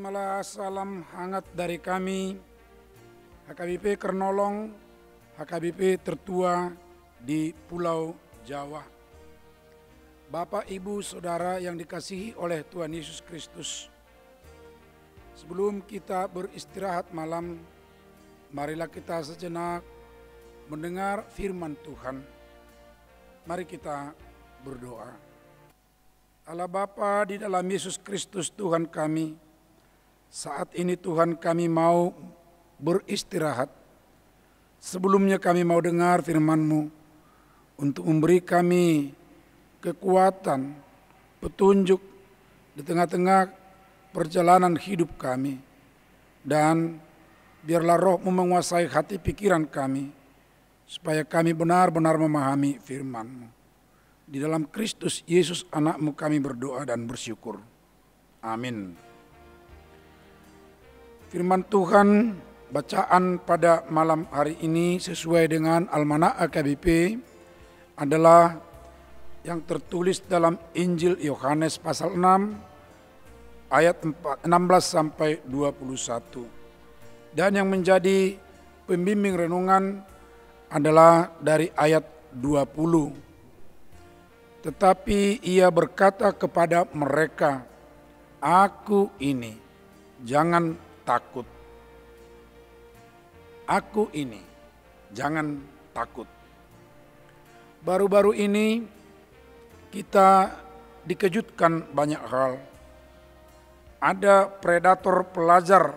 Terimalah salam hangat dari kami, HKBP Kernolong, HKBP tertua di Pulau Jawa. Bapak, Ibu, Saudara yang dikasihi oleh Tuhan Yesus Kristus. Sebelum kita beristirahat malam, marilah kita sejenak mendengar firman Tuhan. Mari kita berdoa. Allah Bapa di dalam Yesus Kristus Tuhan kami, saat ini Tuhan kami mau beristirahat. Sebelumnya kami mau dengar firman-Mu untuk memberi kami kekuatan, petunjuk di tengah-tengah perjalanan hidup kami. Dan biarlah Roh-Mu menguasai hati pikiran kami, supaya kami benar-benar memahami firman-Mu. Di dalam Kristus Yesus anak-Mu kami berdoa dan bersyukur. Amin. Firman Tuhan bacaan pada malam hari ini sesuai dengan Almanak HKBP adalah yang tertulis dalam Injil Yohanes pasal 6 ayat 16 sampai 21. Dan yang menjadi pembimbing renungan adalah dari ayat 20. Tetapi ia berkata kepada mereka, "Aku ini, jangan takut. Aku ini, jangan takut." Baru-baru ini kita dikejutkan banyak hal. Ada predator pelajar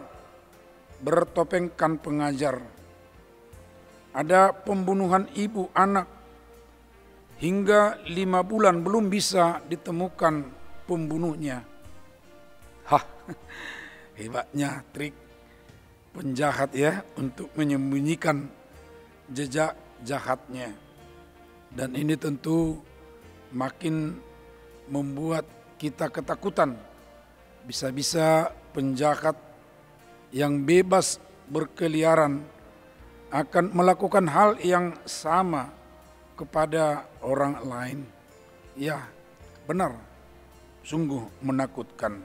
bertopengkan pengajar. Ada pembunuhan ibu anak. Hingga 5 bulan belum bisa ditemukan pembunuhnya. Hebatnya trik penjahat ya untuk menyembunyikan jejak jahatnya. Dan ini tentu makin membuat kita ketakutan. Bisa-bisa penjahat yang bebas berkeliaran akan melakukan hal yang sama kepada orang lain. Ya, benar, sungguh menakutkan.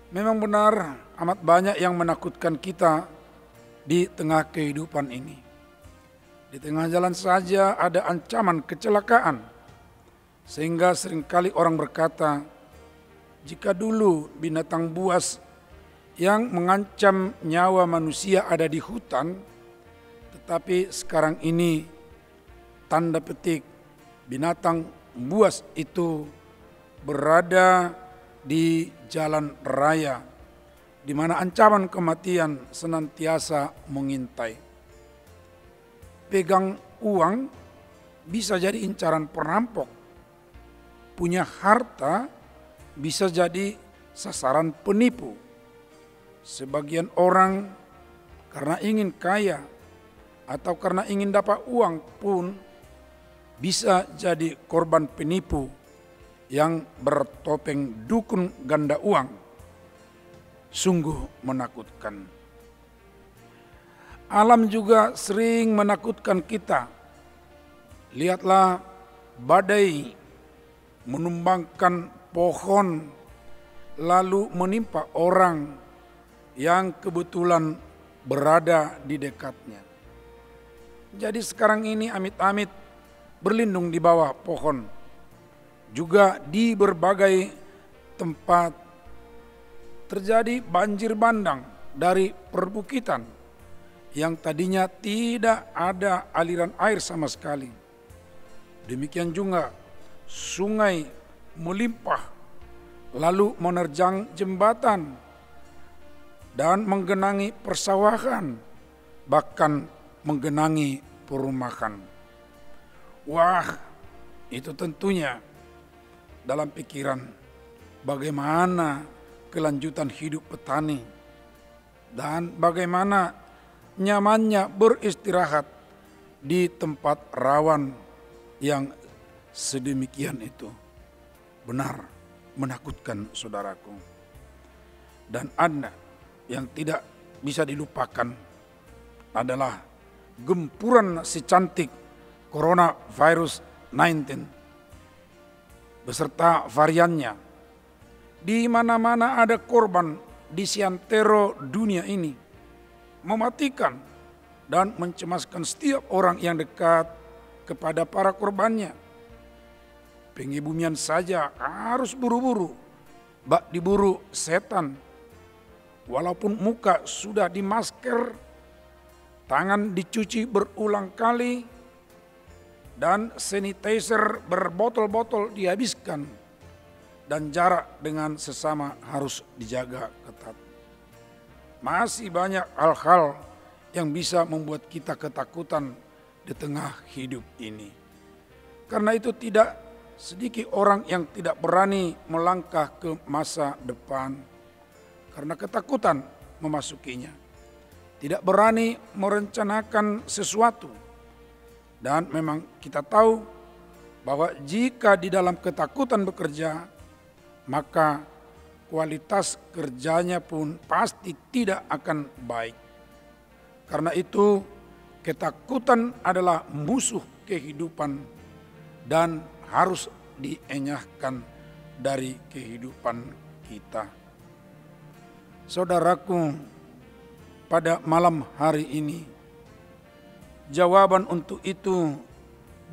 Memang benar amat banyak yang menakutkan kita di tengah kehidupan ini. Di tengah jalan saja ada ancaman kecelakaan. Sehingga seringkali orang berkata, jika dulu binatang buas yang mengancam nyawa manusia ada di hutan, tetapi sekarang ini tanda petik binatang buas itu berada di jalan raya, di mana ancaman kematian senantiasa mengintai. Pegang uang bisa jadi incaran perampok. Punya harta bisa jadi sasaran penipu. Sebagian orang karena ingin kaya atau karena ingin dapat uang pun bisa jadi korban penipu yang bertopeng dukun ganda uang. Sungguh menakutkan. Alam juga sering menakutkan kita. Lihatlah badai menumbangkan pohon lalu menimpa orang yang kebetulan berada di dekatnya. Jadi sekarang ini amit-amit berlindung di bawah pohon. Juga di berbagai tempat terjadi banjir bandang dari perbukitan yang tadinya tidak ada aliran air sama sekali. Demikian juga sungai melimpah lalu menerjang jembatan dan menggenangi persawahan, bahkan menggenangi perumahan. Wah, itu tentunya dalam pikiran bagaimana kelanjutan hidup petani dan bagaimana nyamannya beristirahat di tempat rawan yang sedemikian itu. Benar menakutkan saudaraku. Dan ada yang tidak bisa dilupakan adalah gempuran si cantik coronavirus 19 beserta variannya Di mana-mana ada korban di seantero dunia ini, mematikan dan mencemaskan setiap orang yang dekat kepada para korbannya. Pengebumian saja harus buru-buru, bak diburu setan. Walaupun muka sudah dimasker, tangan dicuci berulang kali, dan sanitizer berbotol-botol dihabiskan, dan jarak dengan sesama harus dijaga ketat. Masih banyak hal-hal yang bisa membuat kita ketakutan di tengah hidup ini. Karena itu tidak sedikit orang yang tidak berani melangkah ke masa depan karena ketakutan memasukinya. Tidak berani merencanakan sesuatu. Dan memang kita tahu bahwa jika di dalam ketakutan bekerja, maka kualitas kerjanya pun pasti tidak akan baik. Karena itu ketakutan adalah musuh kehidupan dan harus dienyahkan dari kehidupan kita. Saudaraku, pada malam hari ini jawaban untuk itu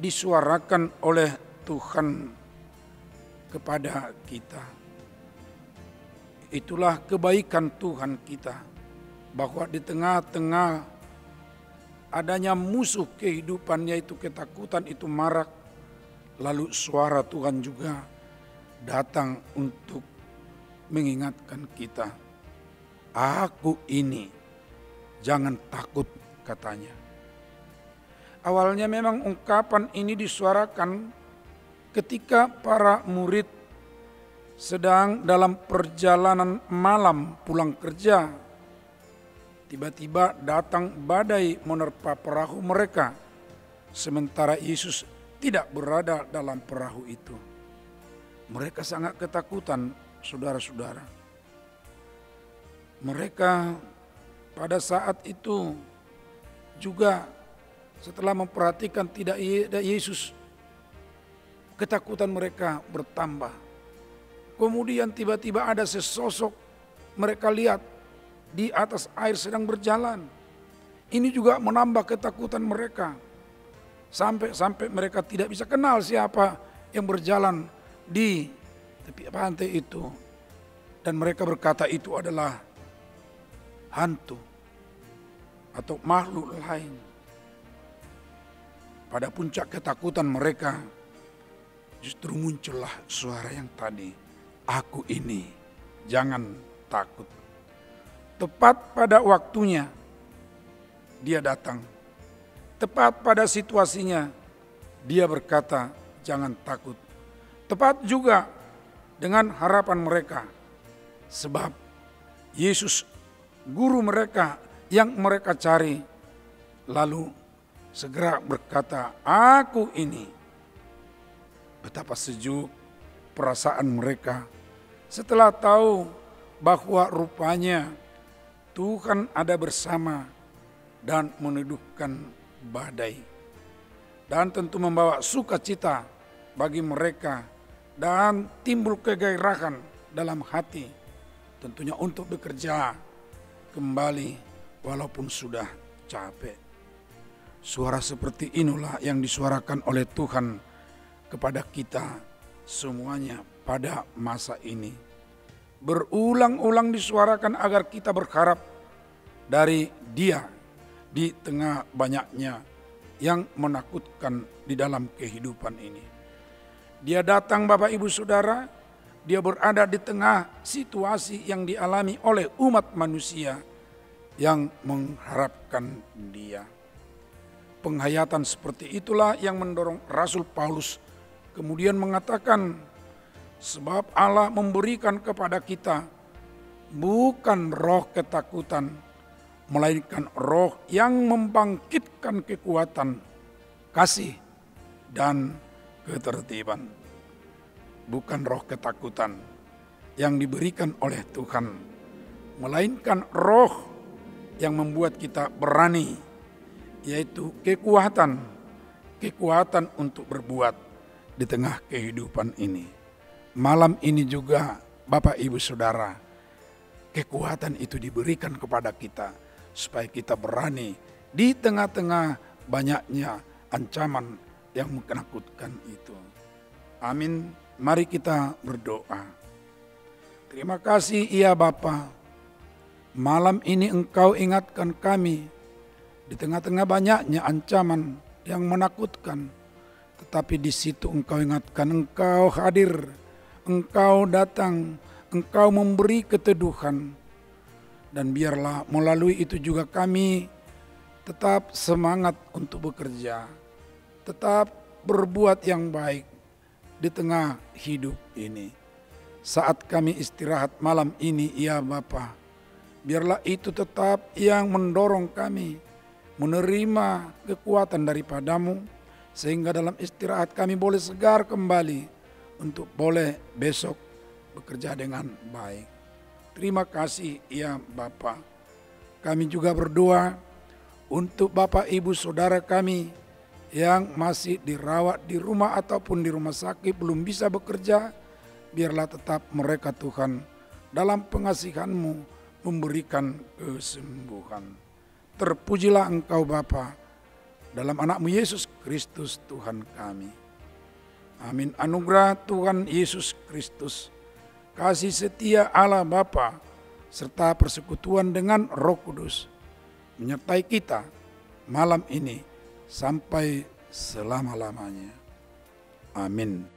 disuarakan oleh Tuhan kepada kita. Itulah kebaikan Tuhan kita, bahwa di tengah-tengah adanya musuh kehidupan yaitu ketakutan itu marak, lalu suara Tuhan juga datang untuk mengingatkan kita. Aku ini, jangan takut, katanya. Awalnya memang ungkapan ini disuarakan ketika para murid sedang dalam perjalanan malam pulang kerja. Tiba-tiba datang badai menerpa perahu mereka, sementara Yesus tidak berada dalam perahu itu. Mereka sangat ketakutan, saudara-saudara. Mereka pada saat itu juga setelah memperhatikan tidak Yesus, ketakutan mereka bertambah. Kemudian tiba-tiba ada sesosok mereka lihat di atas air sedang berjalan. Ini juga menambah ketakutan mereka. Sampai mereka tidak bisa kenal siapa yang berjalan di tepi pantai itu. Dan mereka berkata itu adalah hantu atau makhluk lain. Pada puncak ketakutan mereka, justru muncullah suara yang tadi, aku ini, jangan takut. Tepat pada waktunya dia datang. Tepat pada situasinya dia berkata, jangan takut. Tepat juga dengan harapan mereka. Sebab Yesus, guru mereka yang mereka cari, lalu segera berkata, aku ini. Betapa sejuk perasaan mereka setelah tahu bahwa rupanya Tuhan ada bersama dan meneduhkan badai. Dan tentu membawa sukacita bagi mereka dan timbul kegairahan dalam hati. Tentunya untuk bekerja kembali walaupun sudah capek. Suara seperti inilah yang disuarakan oleh Tuhan kepada kita semuanya pada masa ini. Berulang-ulang disuarakan agar kita berharap dari Dia di tengah banyaknya yang menakutkan di dalam kehidupan ini. Dia datang, Bapak Ibu Saudara, Dia berada di tengah situasi yang dialami oleh umat manusia yang mengharapkan Dia. Penghayatan seperti itulah yang mendorong Rasul Paulus kemudian mengatakan, sebab Allah memberikan kepada kita bukan roh ketakutan, melainkan roh yang membangkitkan kekuatan, kasih, dan ketertiban. Bukan roh ketakutan yang diberikan oleh Tuhan, melainkan roh yang membuat kita berani, yaitu kekuatan untuk berbuat di tengah kehidupan ini. Malam ini juga Bapak Ibu Saudara, kekuatan itu diberikan kepada kita supaya kita berani di tengah-tengah banyaknya ancaman yang menakutkan itu. Amin. Mari kita berdoa. Terima kasih ya Bapa. Malam ini Engkau ingatkan kami di tengah-tengah banyaknya ancaman yang menakutkan. Tetapi di situ Engkau ingatkan, Engkau hadir, Engkau datang, Engkau memberi keteduhan. Dan biarlah melalui itu juga kami tetap semangat untuk bekerja, tetap berbuat yang baik di tengah hidup ini. Saat kami istirahat malam ini ya Bapa, biarlah itu tetap yang mendorong kami menerima kekuatan daripadamu, sehingga dalam istirahat kami boleh segar kembali untuk boleh besok bekerja dengan baik. Terima kasih ya Bapa. Kami juga berdoa untuk Bapak Ibu Saudara kami yang masih dirawat di rumah ataupun di rumah sakit belum bisa bekerja. Biarlah tetap mereka Tuhan dalam pengasihan-Mu memberikan kesembuhan. Terpujilah Engkau Bapa dalam anak-Mu Yesus Kristus Tuhan kami. Amin. Anugerah Tuhan Yesus Kristus, kasih setia Allah Bapa, serta persekutuan dengan Roh Kudus menyertai kita malam ini sampai selama-lamanya. Amin.